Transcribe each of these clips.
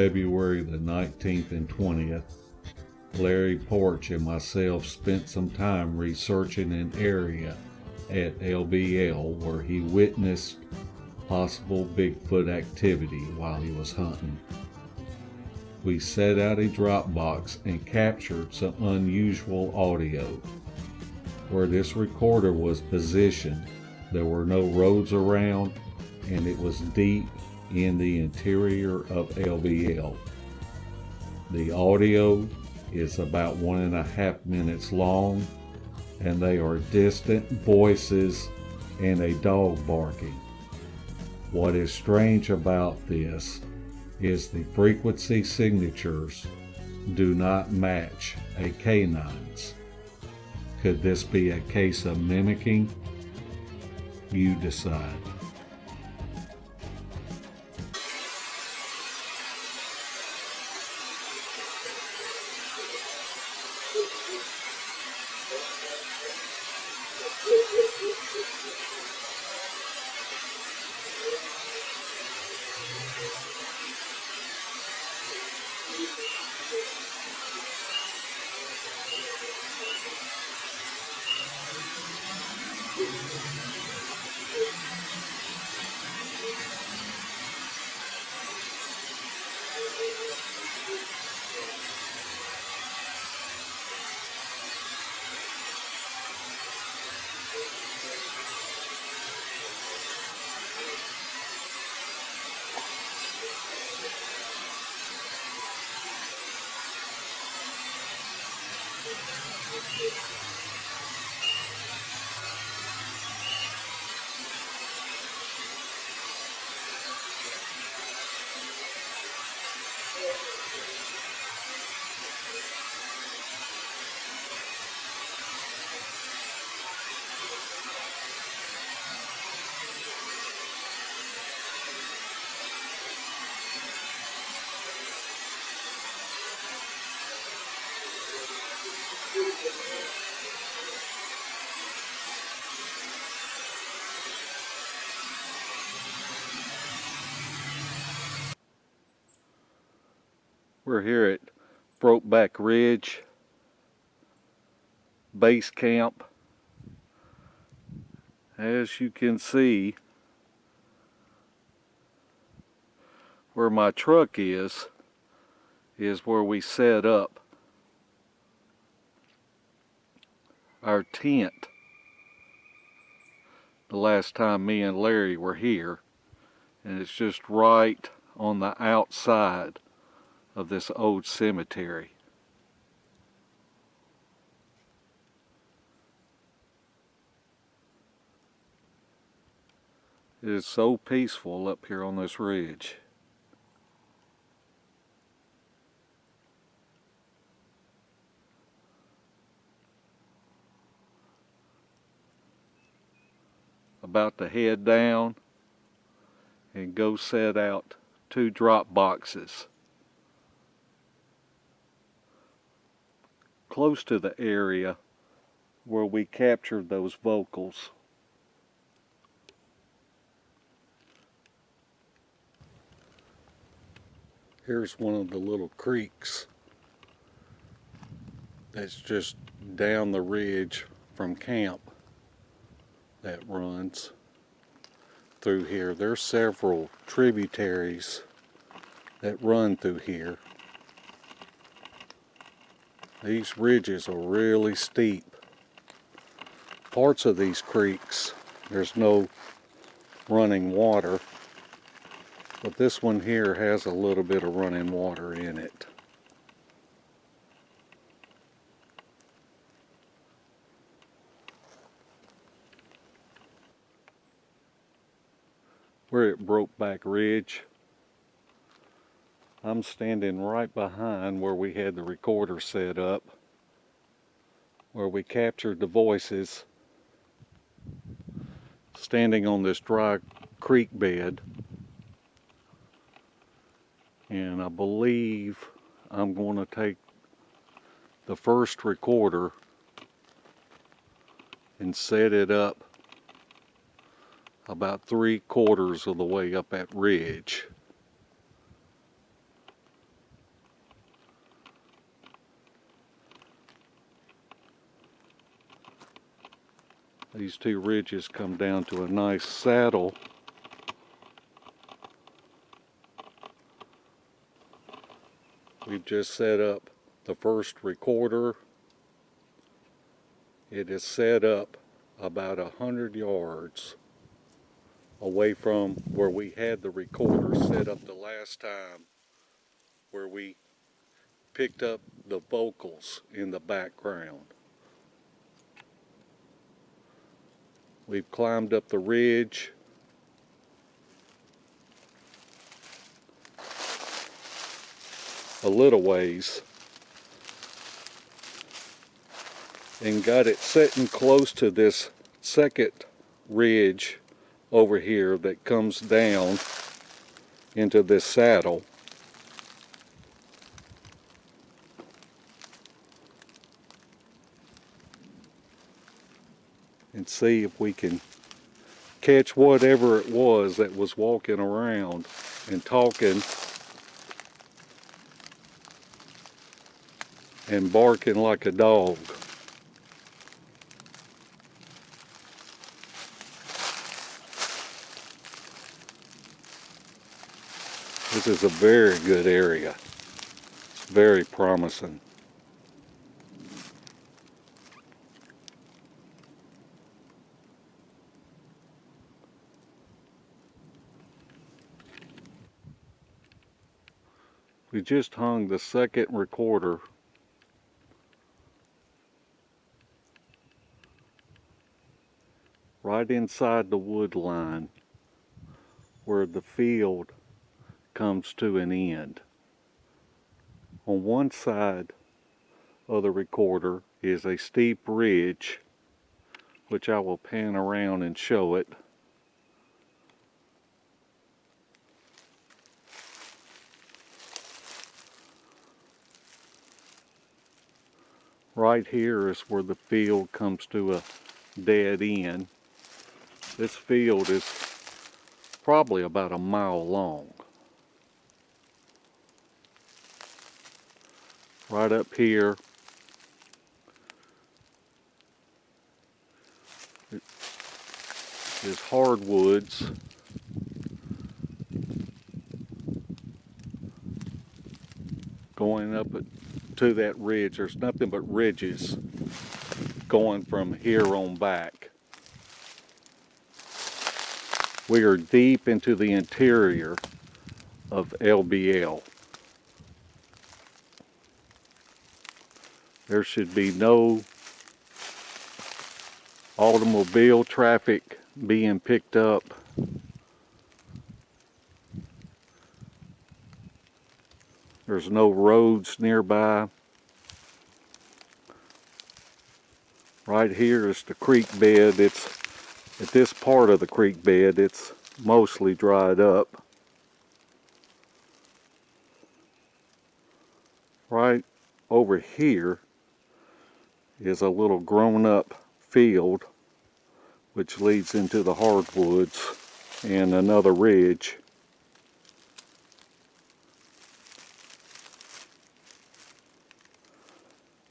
February the 19th and 20th, Larry Porch and myself spent some time researching an area at LBL where he witnessed possible Bigfoot activity while he was hunting. We set out a Dropbox and captured some unusual audio. Where this recorder was positioned, there were no roads around, and it was deep in the interior of LBL. The audio is about 1.5 minutes long, and they are distant voices and a dog barking. What is strange about this is the frequency signatures do not match a canine's. Could this be a case of mimicking? You decide. We're here at Brokeback Ridge Base Camp. As you can see, where my truck is where we set up our tent the last time me and Larry were here, and it's just right on the outside of this old cemetery. It is so peaceful up here on this ridge. About to head down and go set out 2 drop boxes close to the area where we captured those vocals. Here's one of the little creeks that's just down the ridge from camp that runs through here. There's several tributaries that run through here. These ridges are really steep. Parts of these creeks, there's no running water, but this one here has a little bit of running water in it. We're at Brokeback Ridge. I'm standing right behind where we had the recorder set up, where we captured the voices, standing on this dry creek bed. And I believe I'm going to take the first recorder and set it up about 3/4 of the way up that ridge. These two ridges come down to a nice saddle. We've just set up the first recorder. It is set up about 100 yards away from where we had the recorder set up the last time, where we picked up the vocals in the background. We've climbed up the ridge. A little ways and got it sitting close to this second ridge over here that comes down into this saddle. And see if we can catch whatever it was that was walking around and talking and barking like a dog. This is a very good area. It's very promising. We just hung the second recorder right inside the wood line where the field comes to an end. On one side of the recorder is a steep ridge, which I will pan around and show it. Right here is where the field comes to a dead end. This field is probably about a mile long. Right up here is hardwoods. Going up to that ridge, there's nothing but ridges going from here on back. We are deep into the interior of LBL. There should be no automobile traffic being picked up. There's no roads nearby. Right here is the creek bed. It's at this part of the creek bed, it's mostly dried up. Right over here is a little grown-up field which leads into the hardwoods and another ridge.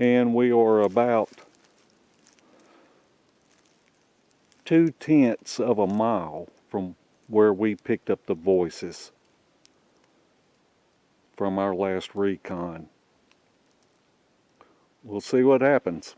And we are about 2/10 of a mile from where we picked up the voices from our last recon. We'll see what happens.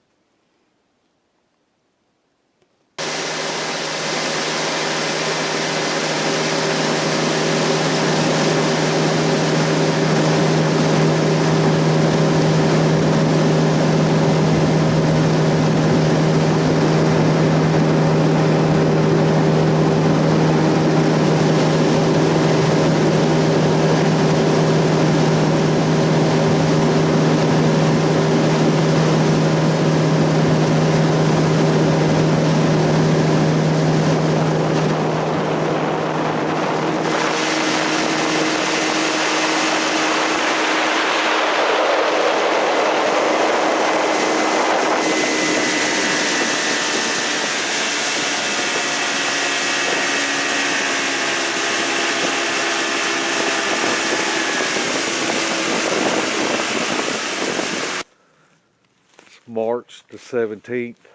March the 17th,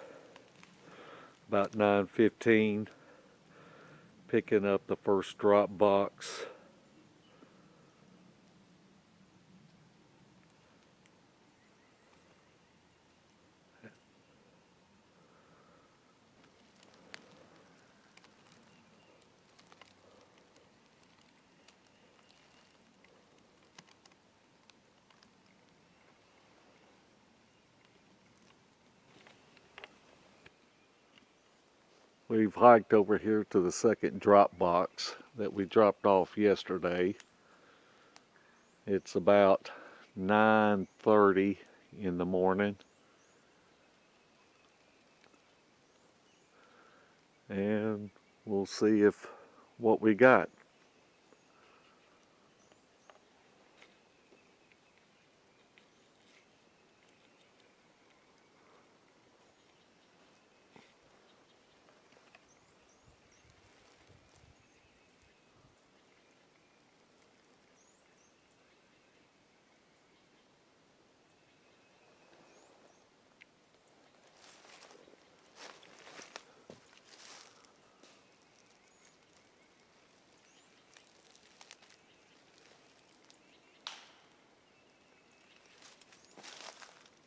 About 9:15, picking up the first drop box. We've hiked over here to the second drop box that we dropped off yesterday. It's about 9:30 in the morning. And we'll see if what we got.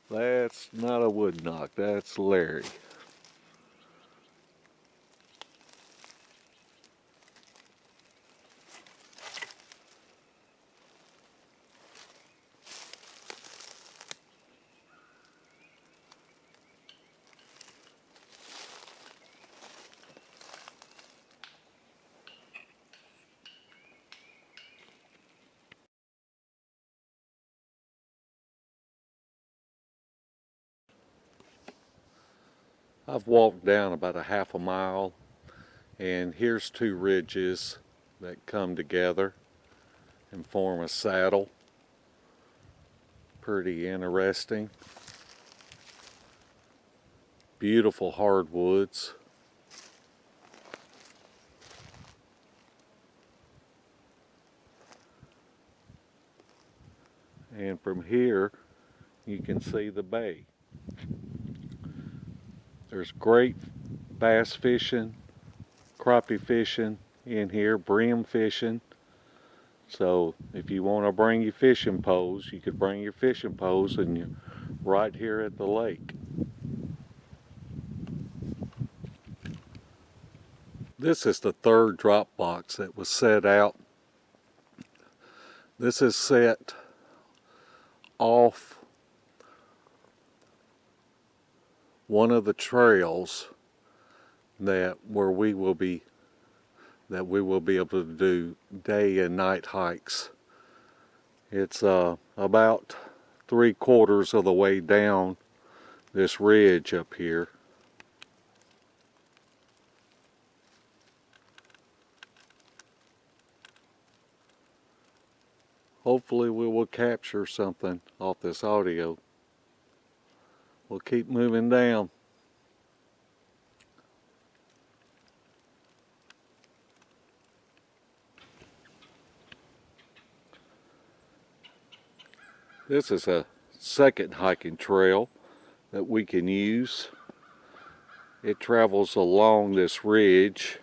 That's not a wood knock, that's Larry. I've walked down about a half a mile, and here's two ridges that come together and form a saddle. Pretty interesting. Beautiful hardwoods. And from here you can see the bay. There's great bass fishing, crappie fishing in here, brim fishing. So if you want to bring your fishing poles, you could bring your fishing poles, and you're right here at the lake. This is the third drop box that was set out. This is set off one of the trails that we will be able to do day and night hikes. It's about 3/4 of the way down this ridge up here. Hopefully we will capture something off this audio. We'll keep moving down. This is a second hiking trail that we can use. It travels along this ridge.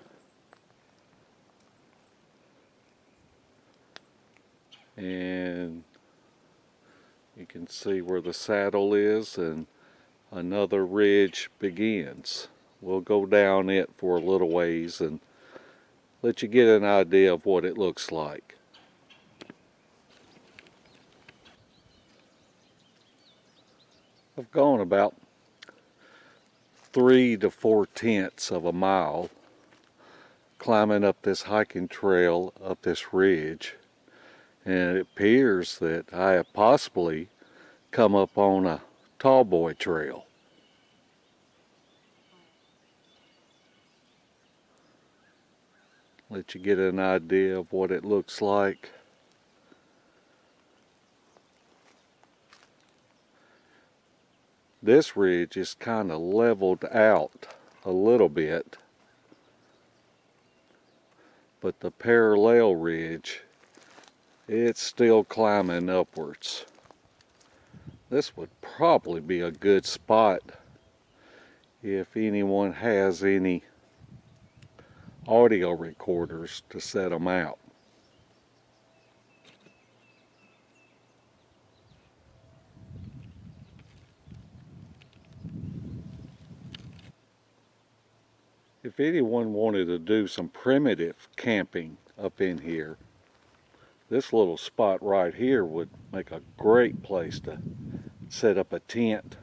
And you can see where the saddle is and another ridge begins. We'll go down it for a little ways and let you get an idea of what it looks like. I've gone about 3 to 4/10 of a mile climbing up this hiking trail up this ridge, and it appears that I have possibly come up on a tall boy trail. Let you get an idea of what it looks like. This ridge is kind of leveled out a little bit, but the parallel ridge, it's still climbing upwards. This would probably be a good spot if anyone has any audio recorders to set them out. If anyone wanted to do some primitive camping up in here, this little spot right here would make a great place to set up a tent.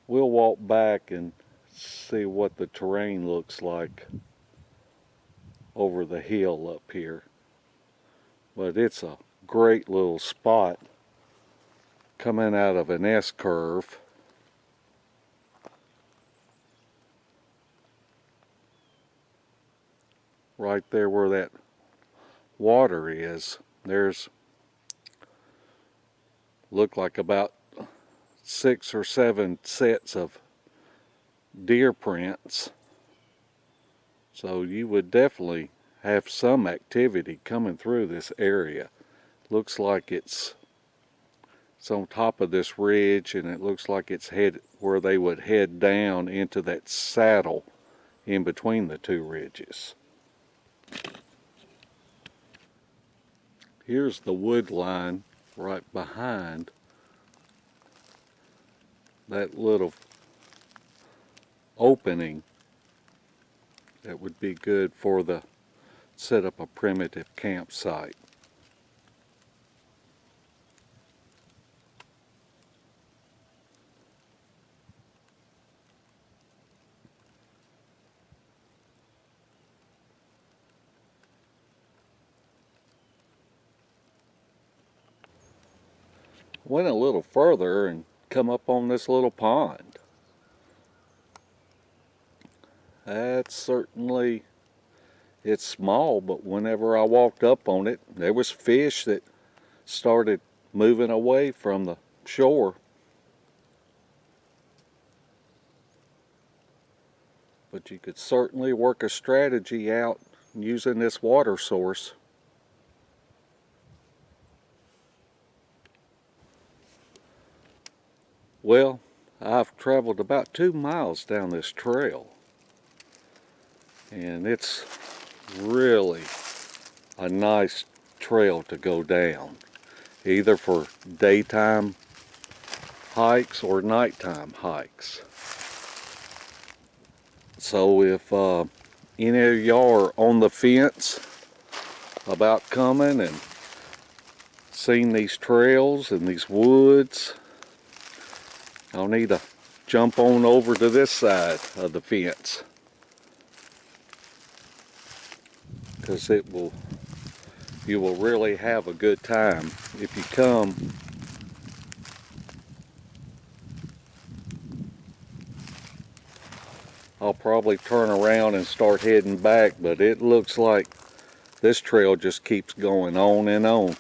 We'll walk back and see what the terrain looks like over the hill up here. But it's a great little spot coming out of an S-curve. Right there where that water is, there's look like about 6 or 7 sets of deer prints. So you would definitely have some activity coming through this area. Looks like it's on top of this ridge, and it looks like it's where they would head down into that saddle in between the two ridges. Here's the wood line right behind that little opening that would be good for the set up a primitive campsite. Went a little further and come up on this little pond. That's certainly, it's small, but whenever I walked up on it, there was fish that started moving away from the shore. But you could certainly work a strategy out using this water source. Well, I've traveled about 2 miles down this trail, and it's really a nice trail to go down, either for daytime hikes or nighttime hikes. So if any of y'all are on the fence about coming and seeing these trails and these woods, I'll need to jump on over to this side of the fence, because you will really have a good time if you come. I'll probably turn around and start heading back, but it looks like this trail just keeps going on and on.